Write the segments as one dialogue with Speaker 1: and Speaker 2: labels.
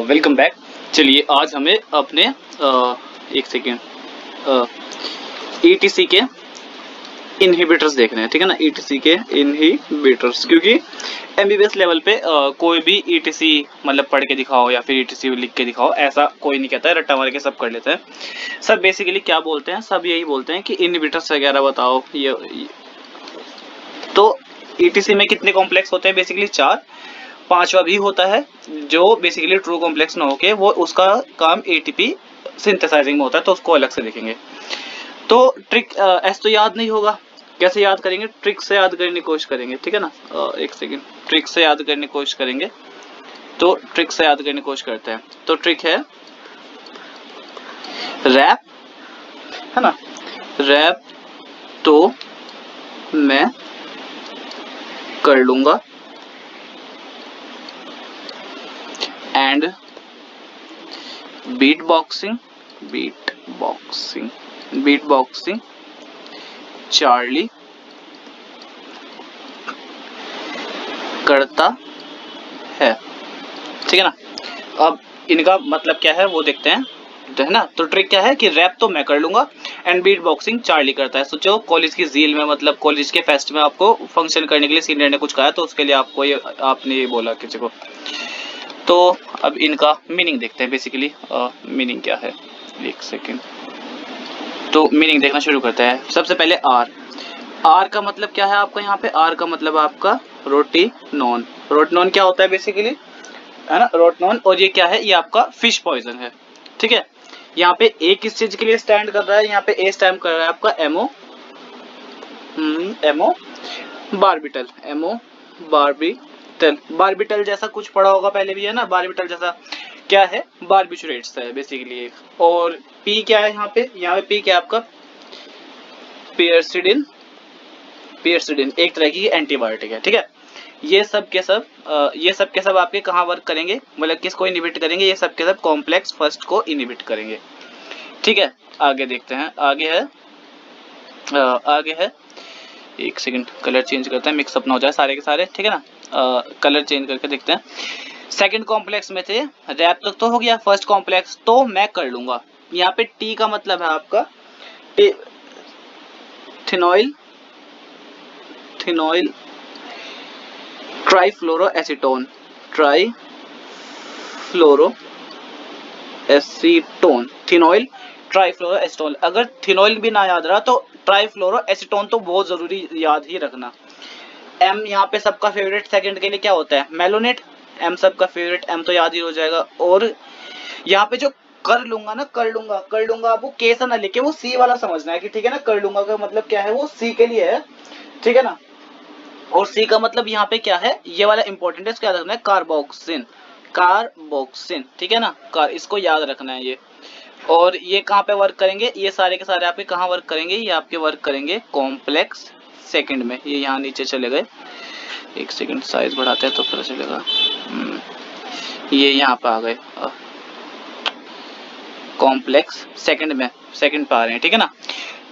Speaker 1: Welcome back. चलिए आज हमें अपने एक सेकेंड ईटीसी के इनहिबिटर्स देखने हैं, ठीक है ना। ईटीसी के इनहिबिटर्स, क्योंकि एमबीबीएस लेवल पे कोई भी ईटीसी मतलब पढ़ के दिखाओ या फिर ईटीसी लिख के दिखाओ, ऐसा कोई नहीं कहता है, रट्टा मार के सब कर लेते हैं। सब बेसिकली क्या बोलते हैं, सब यही बोलते हैं कि इनहिबिटर्स वगैरह बताओ। ये तो ईटीसी में कितने कॉम्प्लेक्स होते हैं? बेसिकली 4। पांचवा भी होता है जो बेसिकली ट्रू कॉम्प्लेक्स ना होके वो उसका काम एटीपी सिंथेसाइजिंग में होता है, तो उसको अलग से देखेंगे। तो ट्रिक एस तो याद नहीं होगा, कैसे याद करेंगे? ट्रिक से याद करने की कोशिश करेंगे, ठीक है ना। एक सेकेंड, ट्रिक से याद करने की कोशिश करेंगे। तो ट्रिक से याद करने की कोशिश करते हैं। तो ट्रिक है रैप, है ना। रैप तो मैं कर लूंगा एंड बीट बॉक्सिंग चार्ली करता है, ठीक है ना। अब इनका मतलब क्या है वो देखते हैं, तो है ना। तो ट्रिक क्या है कि रैप तो मैं कर लूंगा एंड बीट बॉक्सिंग चार्ली करता है। सोचो कॉलेज की झील में, मतलब कॉलेज के फेस्ट में आपको फंक्शन करने के लिए सीनियर ने कुछ कहा, तो उसके लिए आपको ये आपने ये बोला किसी को। तो अब इनका मीनिंग देखते हैं। बेसिकली मीनिंग क्या है, एक सेकेंड। तो मीनिंग देखना शुरू करते हैं। सबसे पहले आर का मतलब क्या है आपका यहाँ पे? आर का मतलब आपका रोटिनॉन। रोटिनॉन क्या होता है बेसिकली, है ना, रोटिनॉन। और ये क्या है? ये आपका फिश पॉइजन है, ठीक है। यहाँ पे ए किस चीज के लिए स्टैंड कर रहा है? यहाँ पे ए स्टैंड कर रहा है आपका एमो बारबिटल। बारबिटल जैसा कुछ पढ़ा होगा पहले भी, है ना। बारबिटल जैसा क्या है? बारबिचुरेट्स है बेसिकली एक। और पी क्या है यहाँ पे? यहाँ पे पी क्या है आपका? पियर्सिडिन एक तरह की एंटीबायोटिक है, ठीक है। ये सब के सब आपके कहाँ वर्क करेंगे, मतलब किसको इनहिबिट करेंगे? ये सब के सब कॉम्प्लेक्स फर्स्ट को इनहिबिट करेंगे, ठीक है। आगे देखते हैं। आगे है एक सेकंड, कलर चेंज करते हैं, मिक्सअप ना हो जाए सारे के सारे, ठीक है ना। कलर चेंज करके देखते हैं। सेकंड कॉम्प्लेक्स में थे, रैप तक तो हो गया। फर्स्ट कॉम्प्लेक्स तो मैं कर लूंगा। यहाँ पे टी का मतलब है आपका थिनॉइल ट्राइफ्लोरोएसीटोन। थिनॉइल ट्राइफ्लोरोएसीटोन। अगर थिनॉइल भी ना याद रहा तो ट्राइफ्लोरोएसीटोन तो बहुत जरूरी याद ही रखना। एम यहाँ पे सबका फेवरेट सेकंड के लिए क्या होता है? मेलोनेट। एम सबका फेवरेट, एम तो याद ही हो जाएगा। और यहाँ पे जो कर लूंगा आपको कैसा ना लिखे, वो सी वाला समझना है कि ठीक है ना। कर लूंगा का मतलब क्या है? वो सी के लिए है, ठीक है ना। और सी का मतलब यहाँ पे क्या है? ये वाला इंपॉर्टेंट है, इसको याद रखना है, कार्बोक्सिन, ठीक है ना। इसको याद रखना है ये। और ये कहाँ पे वर्क करेंगे? ये सारे के सारे आपके कहाँ वर्क करेंगे? ये आपके वर्क करेंगे कॉम्प्लेक्स सेकंड में। ये यहाँ नीचे चले गए, एक सेकंड साइज बढ़ाते हैं तो पता चलेगा। ये यहाँ पे आ गए कॉम्प्लेक्स सेकंड में, सेकंड पे आ रहे हैं, ठीक है ना।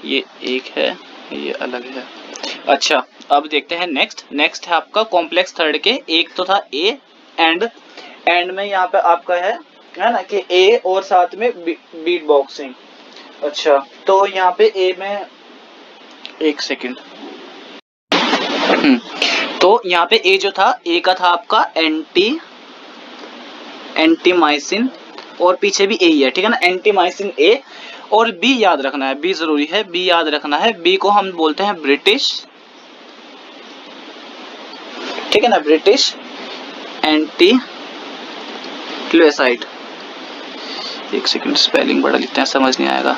Speaker 1: ये एक है, ये अलग है। अच्छा अब देखते हैं नेक्स्ट है आपका कॉम्प्लेक्स थर्ड के। एक तो था ए एंड में यहाँ पे आपका है ना कि ए और साथ में बीट बॉक्सिंग। अच्छा तो यहाँ पे ए में एक सेकंड, तो यहाँ पे ए जो था, ए का था आपका एंटीमाइसिन, और पीछे भी ए ही है, ठीक है ना। एंटीमाइसिन ए। और बी याद रखना है, बी जरूरी है, बी याद रखना है। बी को हम बोलते हैं ब्रिटिश, ठीक है ना, ब्रिटिश एंटी क्लेसाइड। एक सेकंड स्पेलिंग बड़ा लिखते हैं, समझ नहीं आएगा।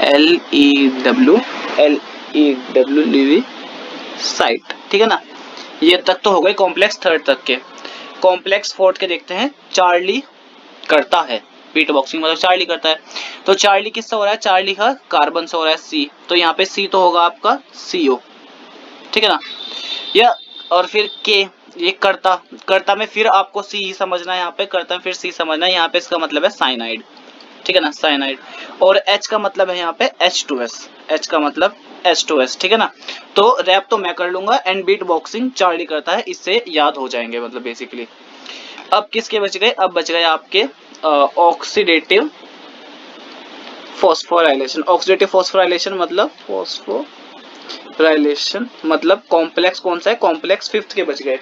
Speaker 1: LEW लिवी साइट, ठीक है ना। ये तक तो हो गए कॉम्प्लेक्स थर्ड तक के। कॉम्प्लेक्स फोर्थ के देखते हैं। चार्ली करता है, बीट बॉक्सिंग मतलब चार्ली करता है। तो चार्ली किससे हो रहा है? चार्ली का कार्बन से हो रहा है, सी। तो यहाँ पे सी तो होगा आपका CO, ठीक है ना। या और फिर के, ये करता में फिर आपको सी ही समझना है। यहाँ पे करता में फिर सी समझना है। यहाँ पे इसका मतलब है साइनाइड, ठीक है ना, साइनाइड। और H का मतलब है यहाँ पे H2S, H का मतलब H2S, ठीक है ना। तो रैप तो मैं कर लूंगा एंड बीट बॉक्सिंग चार्ली करता है, इससे याद हो जाएंगे मतलब बेसिकली। अब किसके बच गए, अब बच गए आपके ऑक्सीडेटिव फॉस्फोराइलेशन। ऑक्सीडेटिव फॉस्फोराइलेशन मतलब कॉम्प्लेक्स कौन सा है, कॉम्प्लेक्स फिफ्थ के बच गए,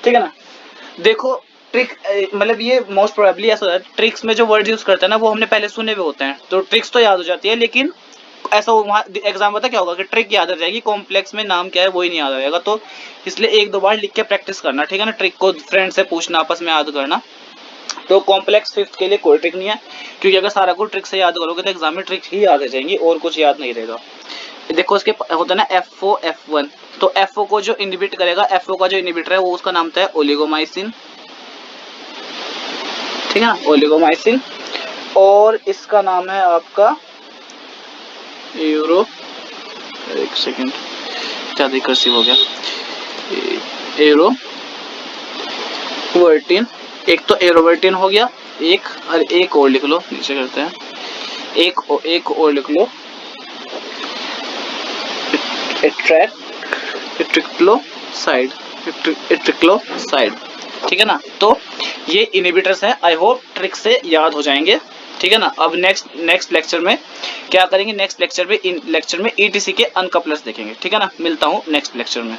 Speaker 1: ठीक है ना। देखो ट्रिक मतलब ये मोस्ट प्रोबेबली ऐसा होता है, ट्रिक्स में जो वर्ड यूज करते हैं ना वो हमने पहले सुने हुए होते हैं, तो ट्रिक्स तो याद हो जाती है, लेकिन ऐसा वहाँ एग्जाम पता क्या होगा कि ट्रिक याद रह जाएगी, कॉम्प्लेक्स में नाम क्या है वो ही नहीं याद रहेगा। तो इसलिए एक दो बार लिख के प्रैक्टिस करना, ठीक है ना, ट्रिक को फ्रेंड से पूछना, आपस में याद करना। तो कॉम्प्लेक्स फिफ्थ के लिए कोई ट्रिक नहीं है, क्योंकि अगर सारा कुछ ट्रिक से याद करोगे तो एग्जाम में ट्रिक ही याद रह जाएंगी और कुछ याद नहीं रहेगा। देखो इसके होता है ना F4 F1, तो F4 को जो इनहिबिट करेगा, F4 का जो इनहिबिटर है वो उसका नाम है ओलिगोमाइसिन, ठीक है ना, ओलिगोमाइसिन। और इसका नाम है आपका यूरो, एक सेकंड ज्यादा कर्सिव हो गया, एरोवर्टिन। एक तो एरोवर्टिन हो गया, एक और लिख लो, नीचे करते हैं, एक और लिख लो, एट्रिक्लोसाइड, एट्रिक्लोसाइड, ठीक है ना। तो ये इनहिबिटर्स हैं, आई होप ट्रिक से याद हो जाएंगे, ठीक है ना। अब नेक्स्ट लेक्चर में क्या करेंगे, नेक्स्ट लेक्चर में ईटीसी के अनकपलर्स देखेंगे, ठीक है ना। मिलता हूँ नेक्स्ट लेक्चर में।